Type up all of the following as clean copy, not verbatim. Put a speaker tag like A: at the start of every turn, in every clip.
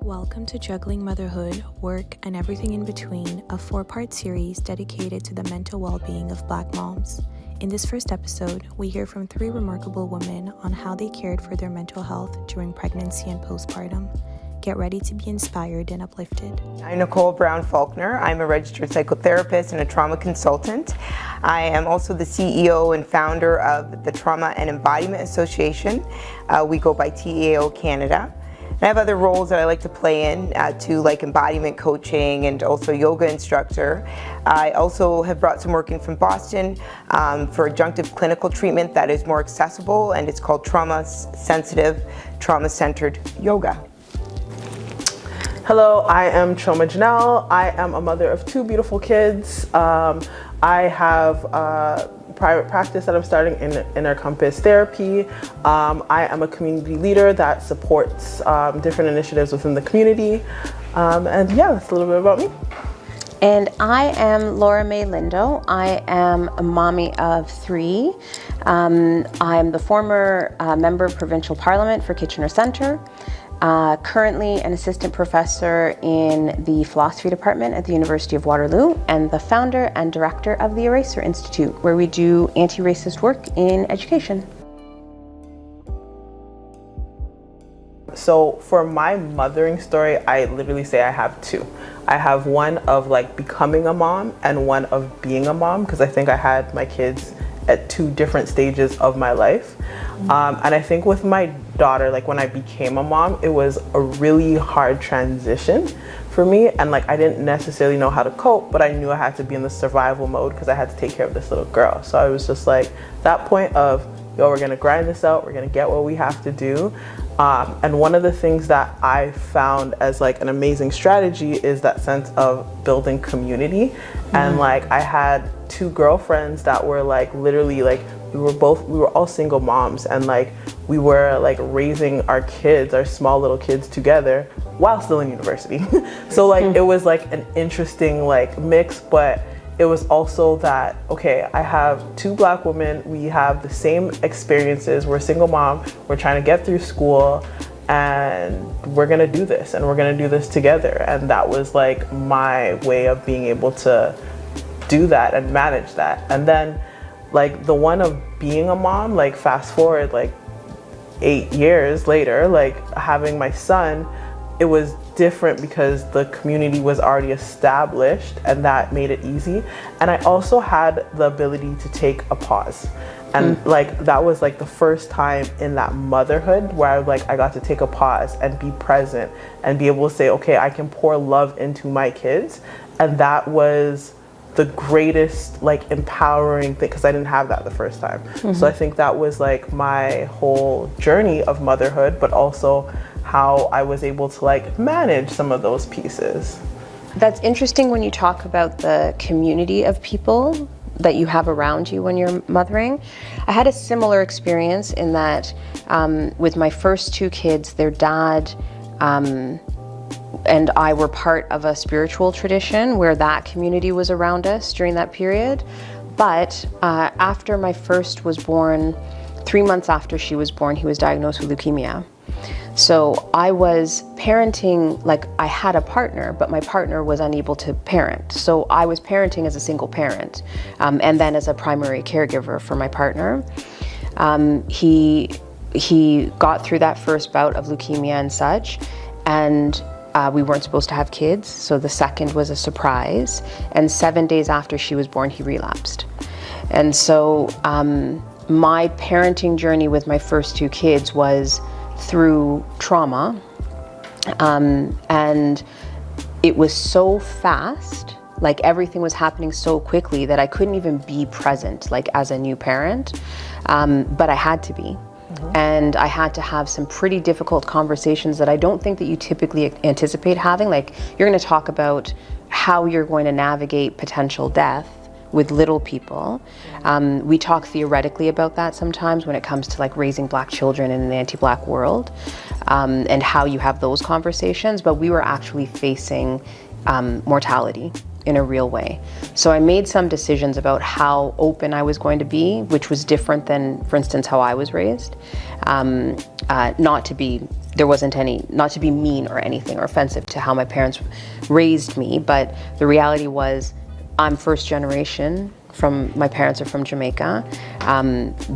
A: Welcome to Juggling Motherhood, Work, and Everything in Between, a 4-part series dedicated to the mental well-being of Black moms. In this first episode, we hear from 3 remarkable women on how they cared for their mental health during pregnancy and postpartum. Get ready to be inspired and uplifted.
B: I'm Nicole Brown Faulknor. I'm a registered psychotherapist and a trauma consultant. I am also the CEO and founder of the Trauma and Embodiment Association. We go by TEAO Canada. And I have other roles that I like to play in, like embodiment coaching and also yoga instructor. I also have brought some work in from Boston for adjunctive clinical treatment that is more accessible, and it's called trauma-sensitive, trauma-centered yoga.
C: Hello, I am Chioma Janelle. I am a mother of 2 beautiful kids. I have a private practice that I'm starting in Inner Compass Therapy. I am a community leader that supports different initiatives within the community. And yeah, that's a little bit about me.
D: And I am Laura Mae Lindo. I am a mommy of 3. I'm the former member of Provincial Parliament for Kitchener Centre. Currently an assistant professor in the philosophy department at the University of Waterloo, and the founder and director of the Eraser Institute, where we do anti-racist work in education.
C: So for my mothering story, I literally say I have 2. I have one of like becoming a mom and one of being a mom, because I think I had my kids at 2 different stages of my life. And I think with my daughter, like when I became a mom, it was a really hard transition for me. And like I didn't necessarily know how to cope, but I knew I had to be in the survival mode because I had to take care of this little girl. So I was just like, that point of, yo, we're gonna grind this out, we're gonna get what we have to do. And one of the things that I found as like an amazing strategy is that sense of building community. And like I had 2 girlfriends that were like literally like, we were all single moms, and like we were like raising our kids, our small little kids together while still in university. So like it was like an interesting like mix, but it was also that, okay, I have 2 Black women, we have the same experiences, we're a single mom, we're trying to get through school, and we're gonna do this, and we're gonna do this together. And that was like my way of being able to do that and manage that. And then like the one of being a mom, like fast forward like 8 years later, like having my son, it was different because the community was already established, and that made it easy. And I also had the ability to take a pause. And like that was like the first time in that motherhood where I got to take a pause and be present and be able to say, okay, I can pour love into my kids. And that was the greatest like empowering thing, because I didn't have that the first time. So I think that was like my whole journey of motherhood, but also how I was able to like manage some of those pieces.
D: That's interesting when you talk about the community of people that you have around you when you're mothering. I had a similar experience in that with my first 2 kids, their dad and I were part of a spiritual tradition where that community was around us during that period. But after my first was born, 3 months after she was born, he was diagnosed with leukemia. So I was parenting, like I had a partner, but my partner was unable to parent. So I was parenting as a single parent, and then as a primary caregiver for my partner. He got through that first bout of leukemia and such, and we weren't supposed to have kids, so the second was a surprise. And 7 days after she was born, he relapsed. And so my parenting journey with my first 2 kids was through trauma, and it was so fast, like everything was happening so quickly that I couldn't even be present like as a new parent, but I had to be. And I had to have some pretty difficult conversations that I don't think that you typically anticipate having. Like you're going to talk about how you're going to navigate potential death with little people. We talk theoretically about that sometimes when it comes to like raising Black children in an anti-Black world, and how you have those conversations, but we were actually facing mortality in a real way. So I made some decisions about how open I was going to be, which was different than, for instance, how I was raised. Not to be there wasn't any, not to be mean or anything or offensive to how my parents raised me, but the reality was I'm first generation. My parents are from Jamaica.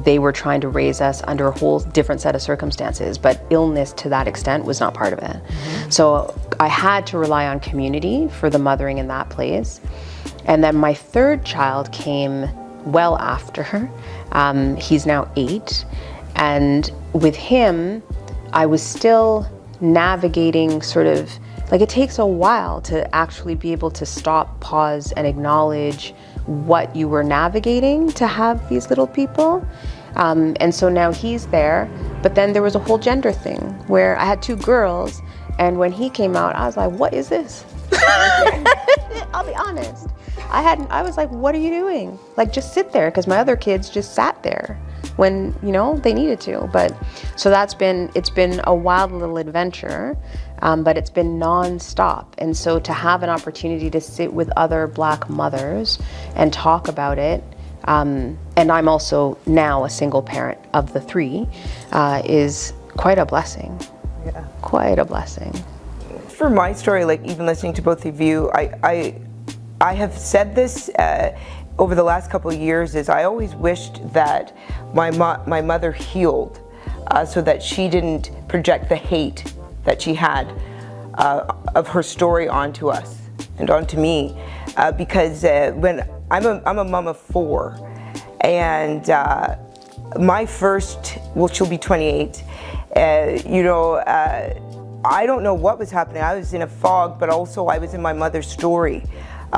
D: They were trying to raise us under a whole different set of circumstances, but illness to that extent was not part of it. So I had to rely on community for the mothering in that place. And then my third child came well after. He's now 8. And with him, I was still navigating sort of, like it takes a while to actually be able to stop, pause, and acknowledge what you were navigating to have these little people. And so now he's there, but then there was a whole gender thing where I had 2 girls, and when he came out, I was like, what is this? I'll be honest. I was like, what are you doing? Like, just sit there, because my other kids just sat there when, you know, they needed to. But so it's been a wild little adventure, but it's been non-stop. And so to have an opportunity to sit with other Black mothers and talk about it, and I'm also now a single parent of the 3, is quite a blessing.
B: Yeah.
D: Quite a blessing.
B: For my story, like even listening to both of you, I have said this over the last couple of years, is I always wished that my mother healed so that she didn't project the hate that she had of her story onto us and onto me, because when I'm a mom of 4, and my first, well, she'll be 28, I don't know what was happening. I was in a fog, but also I was in my mother's story.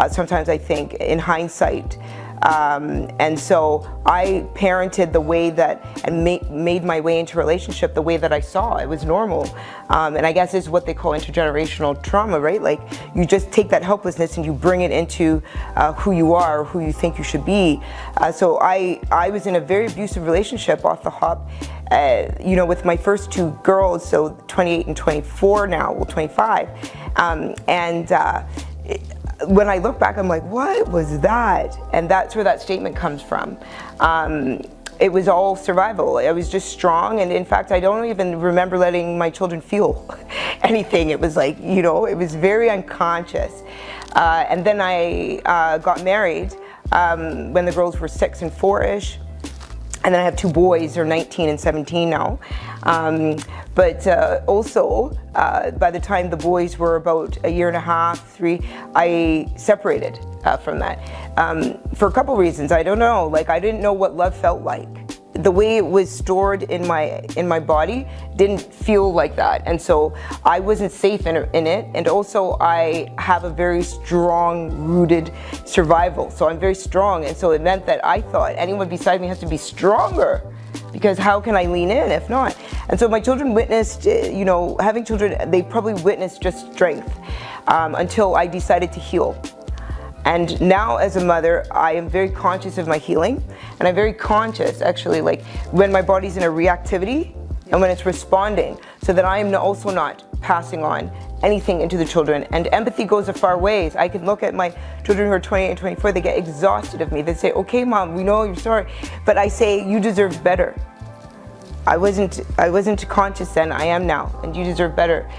B: Sometimes I think in hindsight. And so I parented the way that, and made my way into relationship the way that I saw. It was normal. And I guess it's what they call intergenerational trauma, right? Like you just take that helplessness and you bring it into who you are, or who you think you should be. So I was in a very abusive relationship off the hop, with my first 2 girls, so 28 and 24 now, well 25. When I look back, I'm like, what was that? And that's where that statement comes from. It was all survival. I was just strong, and in fact, I don't even remember letting my children feel anything. It was like, it was very unconscious. And then I got married when the girls were 6 and 4-ish. And then I have 2 boys, they're 19 and 17 now. But also, by the time the boys were about a year and a half, 3, I separated from that. For a couple reasons. I don't know, like I didn't know what love felt like. The way it was stored in my body didn't feel like that. And so I wasn't safe in it. And also I have a very strong rooted survival. So I'm very strong. And so it meant that I thought anyone beside me has to be stronger, because how can I lean in if not? And so my children witnessed, having children, they probably witnessed just strength until I decided to heal. And now as a mother, I am very conscious of my healing, and I'm very conscious actually, like when my body's in a reactivity and when it's responding, so that I am also not passing on anything into the children. And empathy goes a far ways. I can look at my children who are 28 and 24, they get exhausted of me. They say, okay mom, we know you're sorry. But I say, you deserve better. I wasn't conscious then, I am now, and you deserve better.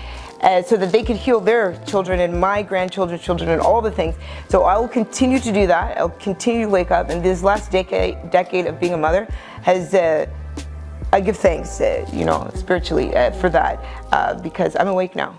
B: So that they could heal their children and my grandchildren's children and all the things. So I will continue to do that. I'll continue to wake up. And this last decade of being a mother has, I give thanks, spiritually for that, because I'm awake now.